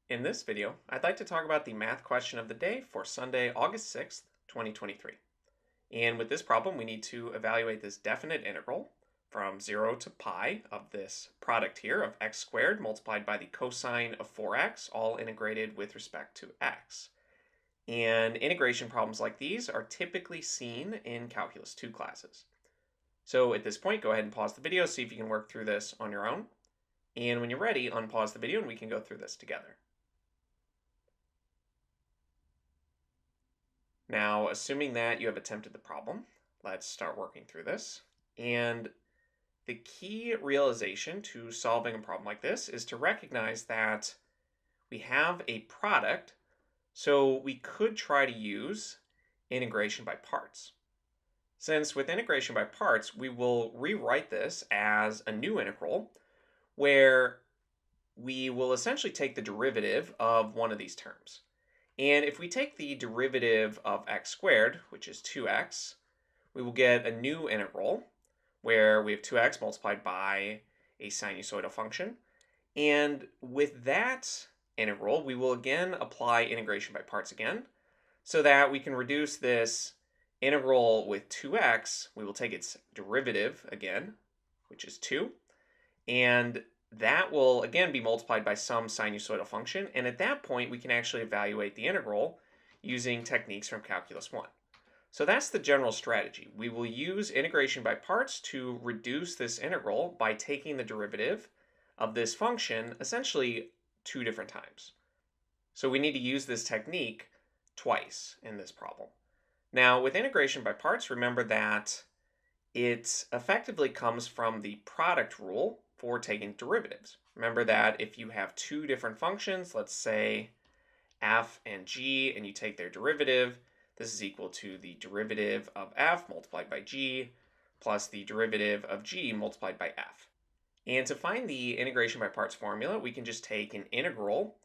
In this video, I'd like to talk about the math question of the day for Sunday, August 6th, 2023. And with this problem, we need to evaluate this definite integral from 0 to pi of this product here of x squared multiplied by the cosine of 4x, all integrated with respect to x. And integration problems like these are typically seen in Calculus 2 classes. So at this point, go ahead and pause the video, see if you can work through this on your own. And when you're ready, unpause the video and we can go through this together. Now, assuming that you have attempted the problem, let's start working through this. And the key realization to solving a problem like this is to recognize that we have a product, so we could try to use integration by parts. Since with integration by parts, we will rewrite this as a new integral where we will essentially take the derivative of one of these terms. And if we take the derivative of x squared, which is 2x, we will get a new integral where we have 2x multiplied by a sinusoidal function. And with that integral, we will again apply integration by parts again, so that we can reduce this integral with 2x. We will take its derivative again, which is 2, and that will again be multiplied by some sinusoidal function, and at that point we can actually evaluate the integral using techniques from Calculus 1. So that's the general strategy. We will use integration by parts to reduce this integral by taking the derivative of this function essentially 2 different times. So we need to use this technique twice in this problem. Now with integration by parts, remember that it effectively comes from the product rule for taking derivatives. Remember that if you have 2 different functions, let's say f and g, and you take their derivative, this is equal to the derivative of f multiplied by g plus the derivative of g multiplied by f. And to find the integration by parts formula, we can just take an integral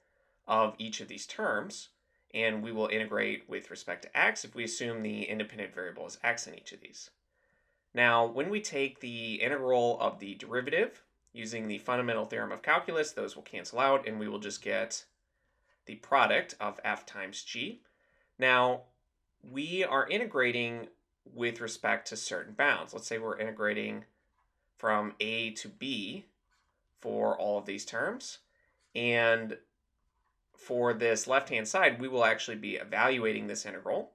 of each of these terms, and we will integrate with respect to x if we assume the independent variable is x in each of these. Now, when we take the integral of the derivative, using the fundamental theorem of calculus, those will cancel out and we will just get the product of f times g. Now, we are integrating with respect to certain bounds. Let's say we're integrating from a to b for all of these terms. And for this left-hand side, we will actually be evaluating this integral.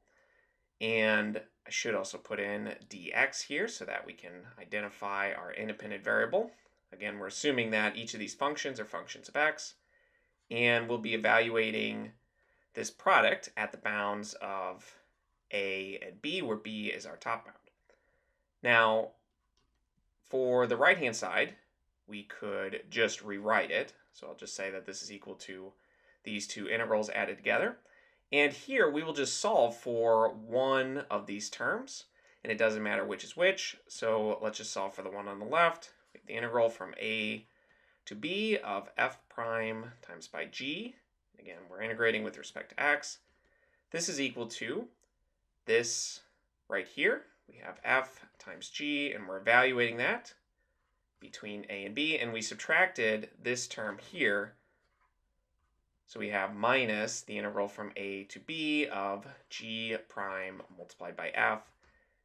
And I should also put in dx here so that we can identify our independent variable. Again, we're assuming that each of these functions are functions of x, and we'll be evaluating this product at the bounds of a and b, where b is our top bound. Now, for the right-hand side, we could just rewrite it. So I'll just say that this is equal to these 2 integrals added together. And here we will just solve for one of these terms, and it doesn't matter which is which. So let's just solve for the one on the left. We have the integral from a to b of f prime times by g. Again, we're integrating with respect to x. This is equal to this right here. We have f times g, and we're evaluating that between a and b, and we subtracted this term here. So we have minus the integral from a to b of g prime multiplied by f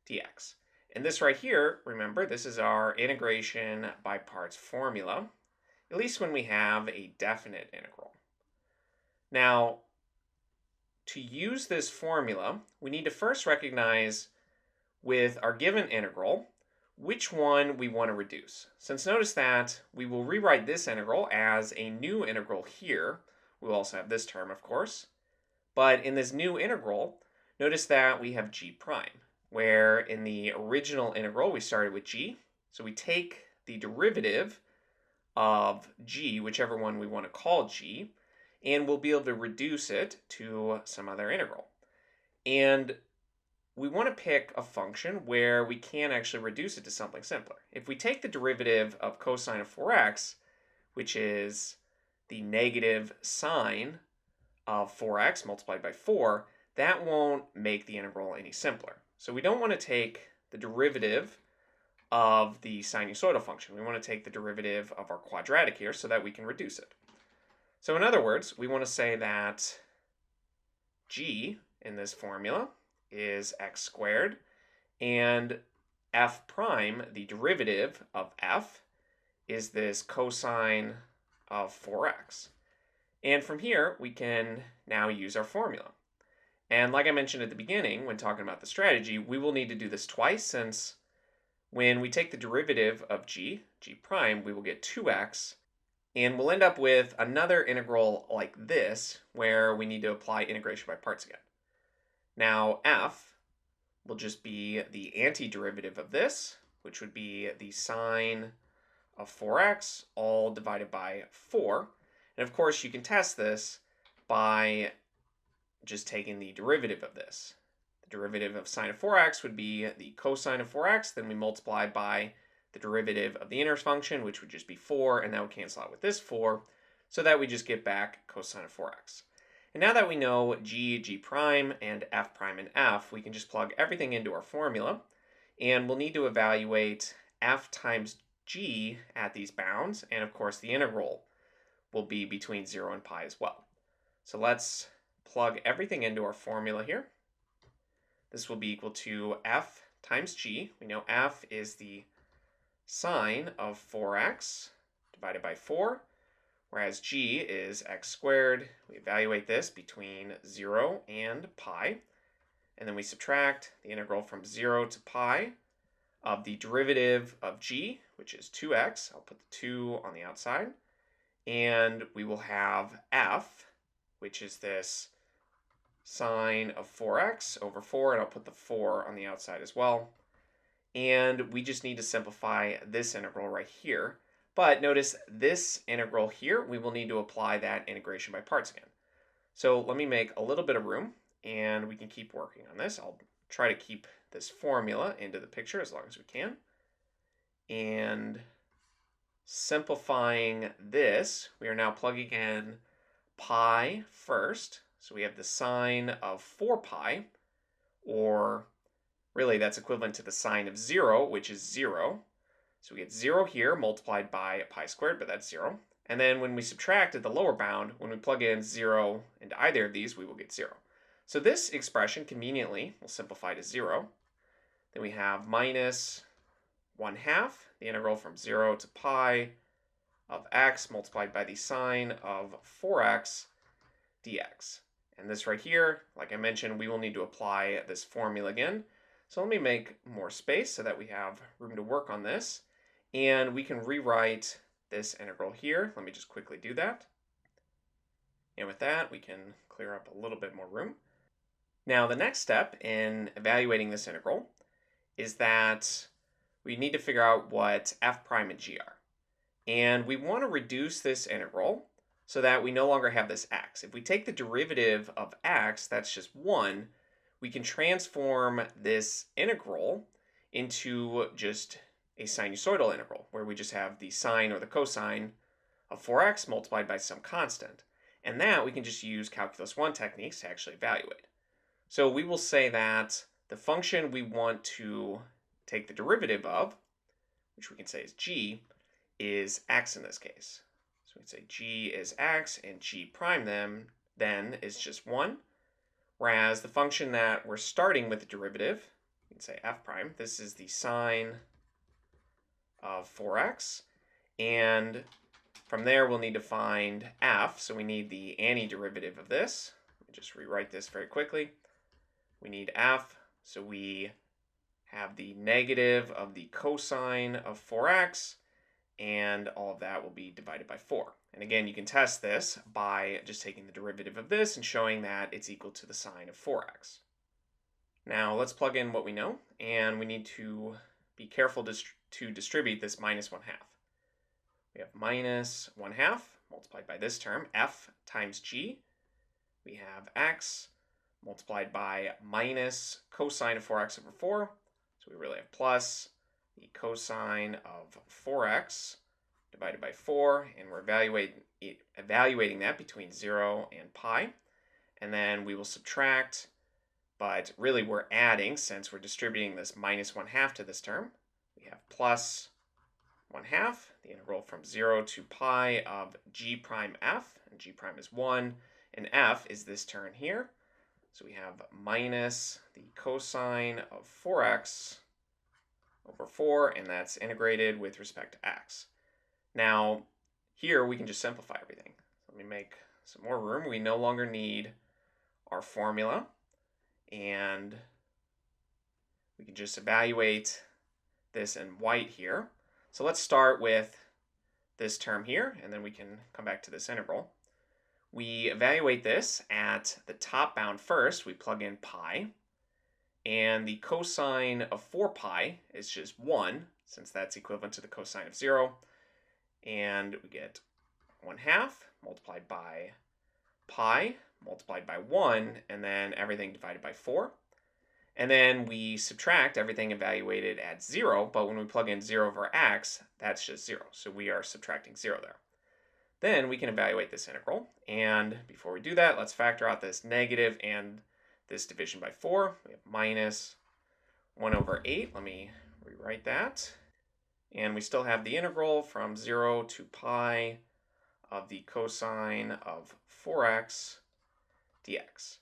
dx. And this right here, remember, this is our integration by parts formula, at least when we have a definite integral. Now, to use this formula, we need to first recognize with our given integral which one we want to reduce. Since notice that we will rewrite this integral as a new integral here. We'll also have this term, of course. But in this new integral, notice that we have g prime, where in the original integral we started with g. So we take the derivative of g, whichever one we want to call g, and we'll be able to reduce it to some other integral. And we want to pick a function where we can actually reduce it to something simpler. If we take the derivative of cosine of 4x, which is the negative sine of 4x multiplied by 4, that won't make the integral any simpler. So we don't want to take the derivative of the sinusoidal function. We want to take the derivative of our quadratic here so that we can reduce it. So in other words, we want to say that g in this formula is x squared, and f prime, the derivative of f, is this cosine of 4x. And from here, we can now use our formula. And like I mentioned at the beginning, when talking about the strategy, we will need to do this twice, since when we take the derivative of g prime, we will get 2x, and we'll end up with another integral like this, where we need to apply integration by parts again. Now, f will just be the antiderivative of this, which would be the sine of 4x, all divided by 4. And of course, you can test this by just taking the derivative of this. The derivative of sine of 4x would be the cosine of 4x, then we multiply by the derivative of the inverse function, which would just be 4, and that would cancel out with this 4, so that we just get back cosine of 4x. And now that we know g prime, and f prime and f, we can just plug everything into our formula, and we'll need to evaluate f times g at these bounds, and of course the integral will be between 0 and pi as well. So let's plug everything into our formula here. This will be equal to f times g. We know f is the sine of 4x divided by 4, whereas g is x squared. We evaluate this between 0 and pi, and then we subtract the integral from 0 to pi of the derivative of g, which is 2x. I'll put the 2 on the outside, and we will have f, which is this sine of 4x over 4, and I'll put the 4 on the outside as well. And we just need to simplify this integral right here. But notice this integral here, we will need to apply that integration by parts again. So let me make a little bit of room, and we can keep working on this. I'll try to keep this formula into the picture as long as we can. And simplifying this, we are now plugging in pi first. So we have the sine of 4 pi, or really that's equivalent to the sine of 0, which is 0. So we get 0 here multiplied by pi squared, but that's 0. And then when we subtract at the lower bound, when we plug in 0 into either of these, we will get 0. So this expression conveniently will simplify to 0. Then we have minus 1/2, the integral from 0 to pi of x multiplied by the sine of 4x dx. And this right here, like I mentioned, we will need to apply this formula again. So let me make more space so that we have room to work on this. And we can rewrite this integral here. Let me just quickly do that. And with that, we can clear up a little bit more room. Now, the next step in evaluating this integral is that we need to figure out what f prime and g are. And we want to reduce this integral so that we no longer have this x. If we take the derivative of x, that's just 1, we can transform this integral into just a sinusoidal integral, where we just have the sine or the cosine of 4x multiplied by some constant. And that we can just use calculus 1 techniques to actually evaluate. So we will say that the function we want to take the derivative of, which we can say is g, is x in this case. So we can say g is x, and g prime then is just 1. Whereas the function that we're starting with the derivative, we can say f prime, this is the sine of 4x. And from there, we'll need to find f. So we need the antiderivative of this. Let me just rewrite this very quickly. We need f. So we have the negative of the cosine of 4x. And all of that will be divided by 4. And again, you can test this by just taking the derivative of this and showing that it's equal to the sine of 4x. Now let's plug in what we know, and we need to be careful to distribute this minus 1/2. We have minus 1/2 multiplied by this term, f times g. We have x multiplied by minus cosine of 4x over 4. So we really have plus the cosine of 4x divided by 4, and we're evaluating that between 0 and pi. And then we will subtract, but really we're adding since we're distributing this minus 1/2 to this term. We have plus 1/2 the integral from 0 to pi of g prime f, and g prime is 1, and f is this term here. So we have minus the cosine of 4x over 4, and that's integrated with respect to x. Now, here we can just simplify everything. Let me make some more room. We no longer need our formula, and we can just evaluate this in white here. So let's start with this term here, and then we can come back to this integral. We evaluate this at the top bound first. We plug in pi, and the cosine of 4 pi is just 1, since that's equivalent to the cosine of 0. And we get 1/2 multiplied by pi multiplied by 1, and then everything divided by 4. And then we subtract everything evaluated at 0, but when we plug in 0 over x, that's just 0. So we are subtracting 0 there. Then we can evaluate this integral. And before we do that, let's factor out this negative and this division by 4. We have minus 1 over 8. Let me rewrite that. And we still have the integral from 0 to pi of the cosine of 4x dx.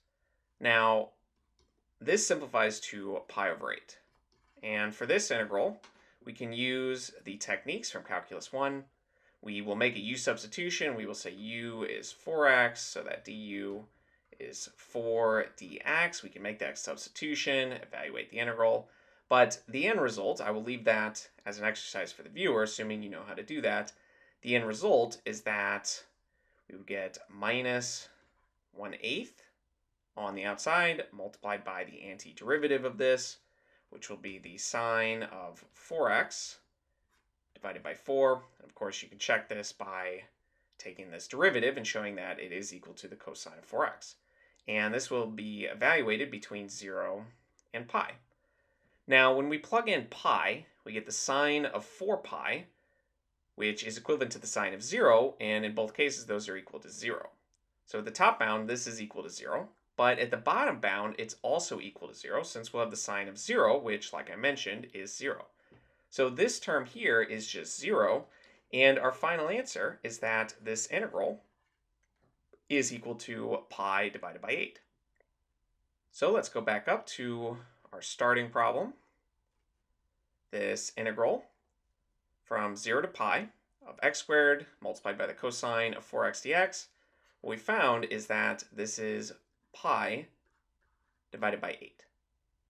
Now, this simplifies to pi over 8. And for this integral, we can use the techniques from Calculus 1. We will make a u substitution. We will say u is 4x, so that du is 4 dx. We can make that substitution, evaluate the integral. But the end result, I will leave that as an exercise for the viewer, assuming you know how to do that. The end result is that we would get minus 1/8 on the outside, multiplied by the antiderivative of this, which will be the sine of 4x divided by 4. And of course, you can check this by taking this derivative and showing that it is equal to the cosine of 4x. And this will be evaluated between 0 and pi. Now, when we plug in pi, we get the sine of 4 pi, which is equivalent to the sine of 0, and in both cases, those are equal to 0. So at the top bound, this is equal to 0, but at the bottom bound, it's also equal to 0, since we'll have the sine of 0, which, like I mentioned, is 0. So this term here is just 0, and our final answer is that this integral is equal to pi divided by 8. So let's go back up to our starting problem. This integral from 0 to pi of x squared multiplied by the cosine of 4x dx, what we found is that this is pi divided by 8.